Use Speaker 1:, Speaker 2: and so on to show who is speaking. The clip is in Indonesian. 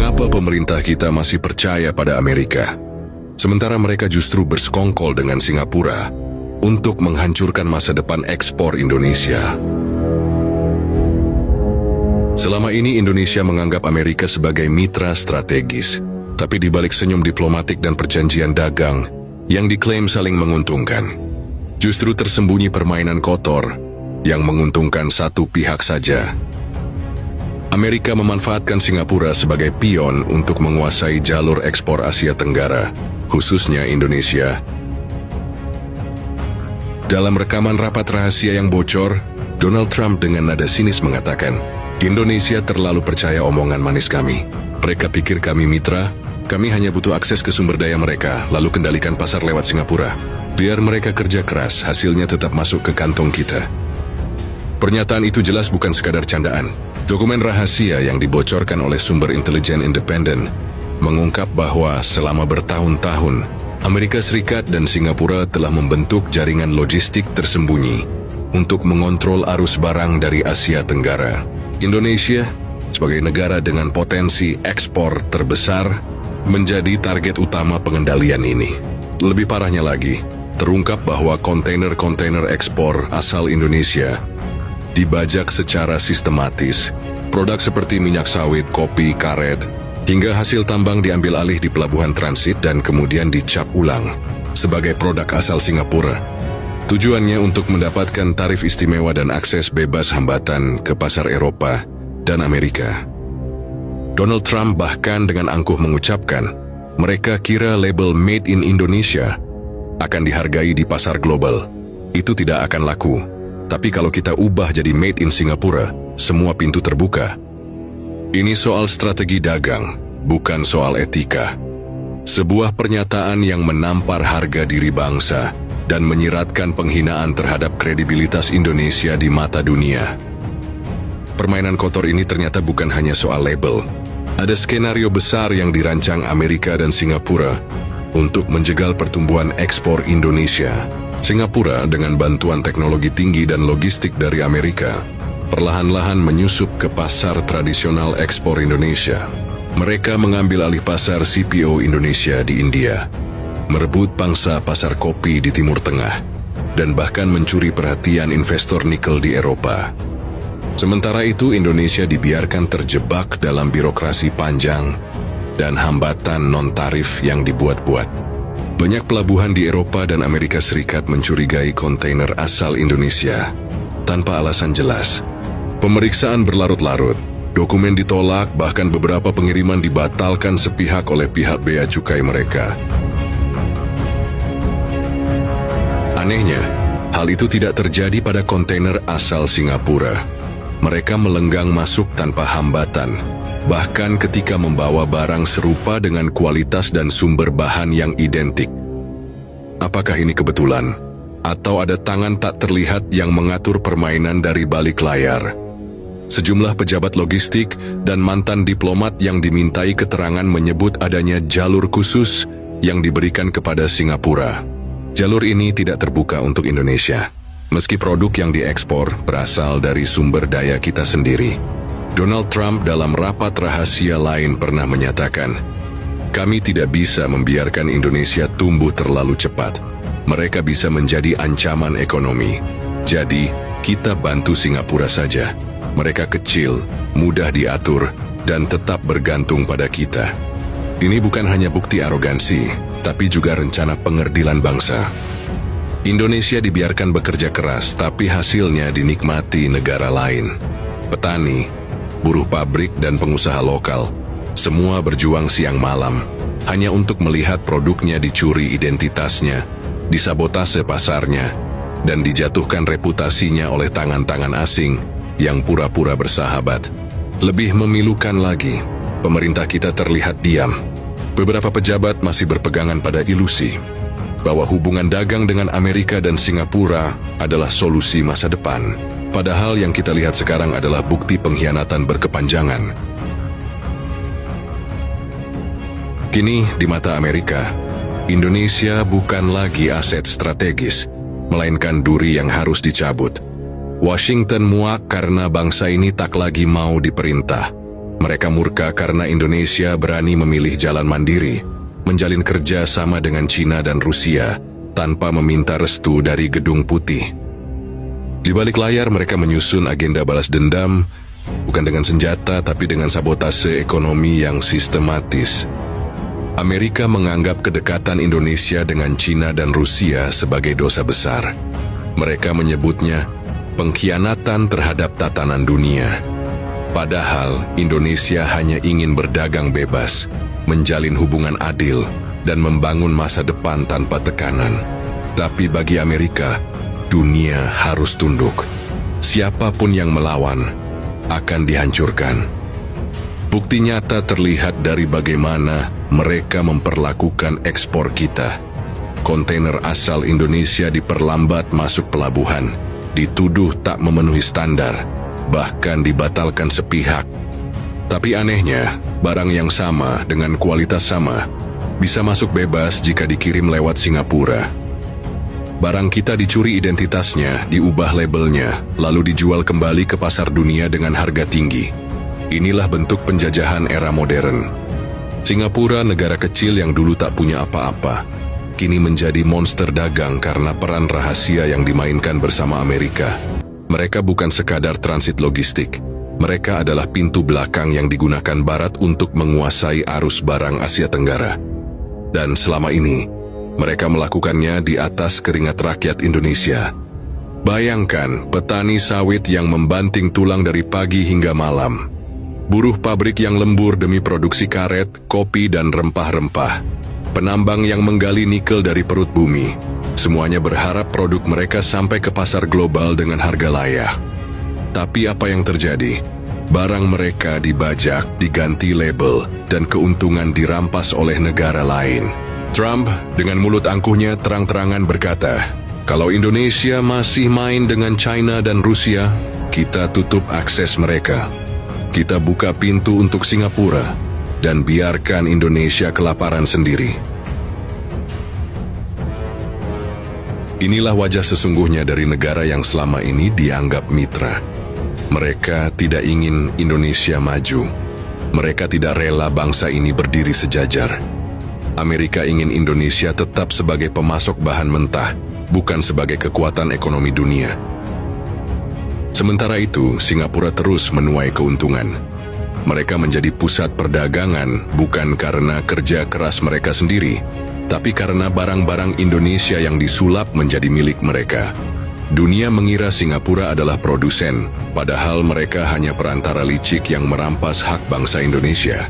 Speaker 1: Mengapa pemerintah kita masih percaya pada Amerika, sementara mereka justru bersekongkol dengan Singapura untuk menghancurkan masa depan ekspor Indonesia? Selama ini Indonesia menganggap Amerika sebagai mitra strategis, tapi di balik senyum diplomatik dan perjanjian dagang yang diklaim saling menguntungkan, justru tersembunyi permainan kotor yang menguntungkan satu pihak saja. Amerika memanfaatkan Singapura sebagai pion untuk menguasai jalur ekspor Asia Tenggara, khususnya Indonesia. Dalam rekaman rapat rahasia yang bocor, Donald Trump dengan nada sinis mengatakan, Indonesia terlalu percaya omongan manis kami. Mereka pikir kami mitra, kami hanya butuh akses ke sumber daya mereka, lalu kendalikan pasar lewat Singapura. Biar mereka kerja keras, hasilnya tetap masuk ke kantong kita. Pernyataan itu jelas bukan sekadar candaan. Dokumen rahasia yang dibocorkan oleh sumber intelijen independen mengungkap bahwa selama bertahun-tahun, Amerika Serikat dan Singapura telah membentuk jaringan logistik tersembunyi untuk mengontrol arus barang dari Asia Tenggara. Indonesia, sebagai negara dengan potensi ekspor terbesar, menjadi target utama pengendalian ini. Lebih parahnya lagi, terungkap bahwa kontainer-kontainer ekspor asal Indonesia dibajak secara sistematis. Produk seperti minyak sawit, kopi, karet, hingga hasil tambang diambil alih di pelabuhan transit dan kemudian dicap ulang sebagai produk asal Singapura. Tujuannya untuk mendapatkan tarif istimewa dan akses bebas hambatan ke pasar Eropa dan Amerika. Donald Trump bahkan dengan angkuh mengucapkan, mereka kira label Made in Indonesia akan dihargai di pasar global. Itu tidak akan laku. Tapi kalau kita ubah jadi Made in Singapura, semua pintu terbuka. Ini soal strategi dagang, bukan soal etika. Sebuah pernyataan yang menampar harga diri bangsa dan menyiratkan penghinaan terhadap kredibilitas Indonesia di mata dunia. Permainan kotor ini ternyata bukan hanya soal label. Ada skenario besar yang dirancang Amerika dan Singapura untuk menjegal pertumbuhan ekspor Indonesia. Singapura dengan bantuan teknologi tinggi dan logistik dari Amerika, perlahan-lahan menyusup ke pasar tradisional ekspor Indonesia. Mereka mengambil alih pasar CPO Indonesia di India, merebut pangsa pasar kopi di Timur Tengah, dan bahkan mencuri perhatian investor nikel di Eropa. Sementara itu Indonesia dibiarkan terjebak dalam birokrasi panjang dan hambatan non-tarif yang dibuat-buat. Banyak pelabuhan di Eropa dan Amerika Serikat mencurigai kontainer asal Indonesia tanpa alasan jelas. Pemeriksaan berlarut-larut, dokumen ditolak, bahkan beberapa pengiriman dibatalkan sepihak oleh pihak bea cukai mereka. Anehnya, hal itu tidak terjadi pada kontainer asal Singapura. Mereka melenggang masuk tanpa hambatan, bahkan ketika membawa barang serupa dengan kualitas dan sumber bahan yang identik. Apakah ini kebetulan? Atau ada tangan tak terlihat yang mengatur permainan dari balik layar? Sejumlah pejabat logistik dan mantan diplomat yang dimintai keterangan menyebut adanya jalur khusus yang diberikan kepada Singapura. Jalur ini tidak terbuka untuk Indonesia, meski produk yang diekspor berasal dari sumber daya kita sendiri. Donald Trump dalam rapat rahasia lain pernah menyatakan, kami tidak bisa membiarkan Indonesia tumbuh terlalu cepat. Mereka bisa menjadi ancaman ekonomi. Jadi, kita bantu Singapura saja. Mereka kecil, mudah diatur, dan tetap bergantung pada kita. Ini bukan hanya bukti arogansi, tapi juga rencana pengerdilan bangsa. Indonesia dibiarkan bekerja keras, tapi hasilnya dinikmati negara lain. Petani, buruh pabrik dan pengusaha lokal, semua berjuang siang malam, hanya untuk melihat produknya dicuri identitasnya, disabotase pasarnya, dan dijatuhkan reputasinya oleh tangan-tangan asing yang pura-pura bersahabat. Lebih memilukan lagi, pemerintah kita terlihat diam. Beberapa pejabat masih berpegangan pada ilusi bahwa hubungan dagang dengan Amerika dan Singapura adalah solusi masa depan. Padahal yang kita lihat sekarang adalah bukti pengkhianatan berkepanjangan. Kini, di mata Amerika, Indonesia bukan lagi aset strategis, melainkan duri yang harus dicabut. Washington muak karena bangsa ini tak lagi mau diperintah, Mereka murka karena Indonesia berani memilih jalan mandiri, menjalin kerja sama dengan Cina dan Rusia tanpa meminta restu dari Gedung Putih. Di balik layar mereka menyusun agenda balas dendam, bukan dengan senjata tapi dengan sabotase ekonomi yang sistematis. Amerika menganggap kedekatan Indonesia dengan Cina dan Rusia sebagai dosa besar. Mereka menyebutnya pengkhianatan terhadap tatanan dunia. Padahal Indonesia hanya ingin berdagang bebas, menjalin hubungan adil, dan membangun masa depan tanpa tekanan. Tapi bagi Amerika, dunia harus tunduk. Siapapun yang melawan akan dihancurkan. Bukti nyata terlihat dari bagaimana mereka memperlakukan ekspor kita. Kontainer asal Indonesia diperlambat masuk pelabuhan, dituduh tak memenuhi standar, bahkan dibatalkan sepihak. Tapi anehnya, barang yang sama dengan kualitas sama bisa masuk bebas jika dikirim lewat Singapura. Barang kita dicuri identitasnya, diubah labelnya, lalu dijual kembali ke pasar dunia dengan harga tinggi. Inilah bentuk penjajahan era modern. Singapura, negara kecil yang dulu tak punya apa-apa, kini menjadi monster dagang karena peran rahasia yang dimainkan bersama Amerika. Mereka bukan sekadar transit logistik. Mereka adalah pintu belakang yang digunakan Barat untuk menguasai arus barang Asia Tenggara. Dan selama ini, mereka melakukannya di atas keringat rakyat Indonesia. Bayangkan petani sawit yang membanting tulang dari pagi hingga malam. Buruh pabrik yang lembur demi produksi karet, kopi, dan rempah-rempah. Penambang yang menggali nikel dari perut bumi. Semuanya berharap produk mereka sampai ke pasar global dengan harga layak. Tapi apa yang terjadi? Barang mereka dibajak, diganti label, dan keuntungan dirampas oleh negara lain. Trump dengan mulut angkuhnya terang-terangan berkata, kalau Indonesia masih main dengan China dan Rusia, kita tutup akses mereka. Kita buka pintu untuk Singapura dan biarkan Indonesia kelaparan sendiri. Inilah wajah sesungguhnya dari negara yang selama ini dianggap mitra. Mereka tidak ingin Indonesia maju. Mereka tidak rela bangsa ini berdiri sejajar. Amerika ingin Indonesia tetap sebagai pemasok bahan mentah, bukan sebagai kekuatan ekonomi dunia. Sementara itu, Singapura terus menuai keuntungan. Mereka menjadi pusat perdagangan bukan karena kerja keras mereka sendiri, tapi karena barang-barang Indonesia yang disulap menjadi milik mereka. Dunia mengira Singapura adalah produsen, padahal mereka hanya perantara licik yang merampas hak bangsa Indonesia.